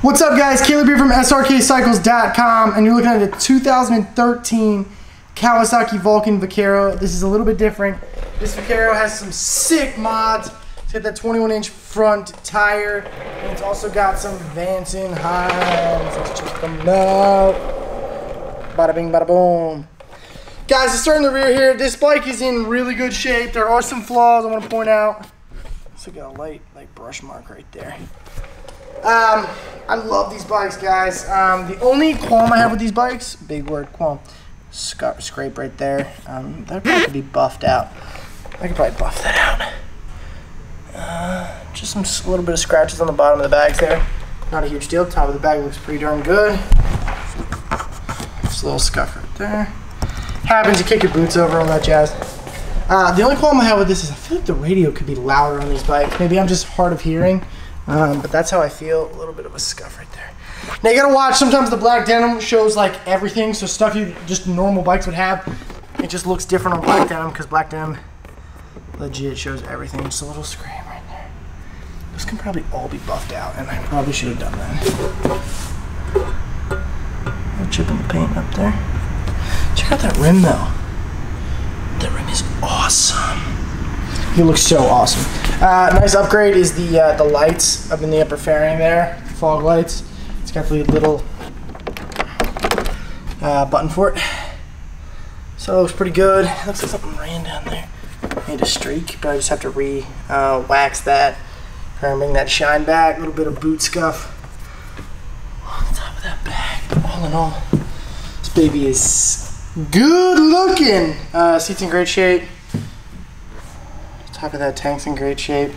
What's up, guys? Caleb here from Srkcycles.com, and you're looking at a 2013 Kawasaki Vulcan Vaquero. This is a little bit different. This Vaquero has some sick mods. It's got that 21-inch front tire, and it's also got some Vanson Hines. Let's check them out. Bada bing, bada boom. Guys, let's start in the rear here. This bike is in really good shape. There are some flaws I want to point out. So got a light brush mark right there. I love these bikes, guys. The only qualm I have with these bikes, big word, qualm, scrape right there. That probably could be buffed out. I could probably buff that out. Just a little bit of scratches on the bottom of the bags there. Not a huge deal. Top of the bag looks pretty darn good. Just a little scuff right there. Happens, you kick your boots over, all that jazz. The only problem I have with this is I feel like the radio could be louder on these bikes. Maybe I'm just hard of hearing. But that's how I feel. A little bit of a scuff right there. Now you gotta watch, sometimes the black denim shows like everything, so stuff you just normal bikes would have, it just looks different on black denim because black denim legit shows everything. Just a little scrape right there. This can probably all be buffed out, and I probably should have done that. A little chip in the paint up there. Check out that rim though. That rim is awesome. He looks so awesome. Nice upgrade is the lights up in the upper fairing there, fog lights. It's got the little button for it. So it looks pretty good. It looks like something ran down there. Need a streak, but I just have to wax that, try and bring that shine back. A little bit of boot scuff on the top of that bag. But all in all, this baby is good looking. Seat's in great shape. Top of that tank's in great shape.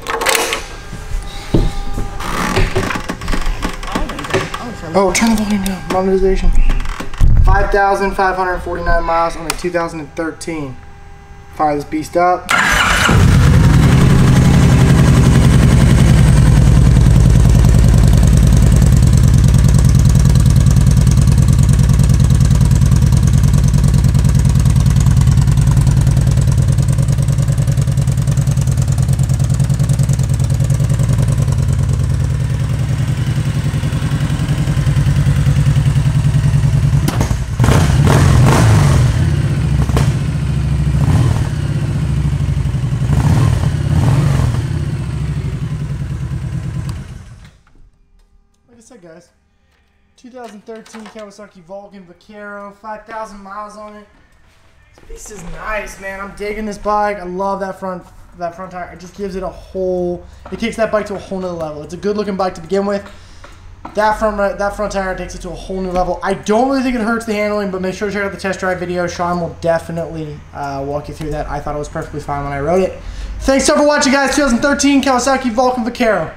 Oh, turn the volume down. Monetization. 5,549 miles on a 2013. Fire this beast up. Like I said, guys, 2013 Kawasaki Vulcan Vaquero, 5,000 miles on it. This is nice, man. I'm digging this bike. I love that front tire. It just gives it it takes that bike to a whole nother level. It's a good looking bike to begin with. That front tire takes it to a whole new level. I don't really think it hurts the handling, but make sure to check out the test drive video. Sean will definitely walk you through that. I thought it was perfectly fine when I rode it. Thanks so much for watching, guys. 2013 Kawasaki Vulcan Vaquero.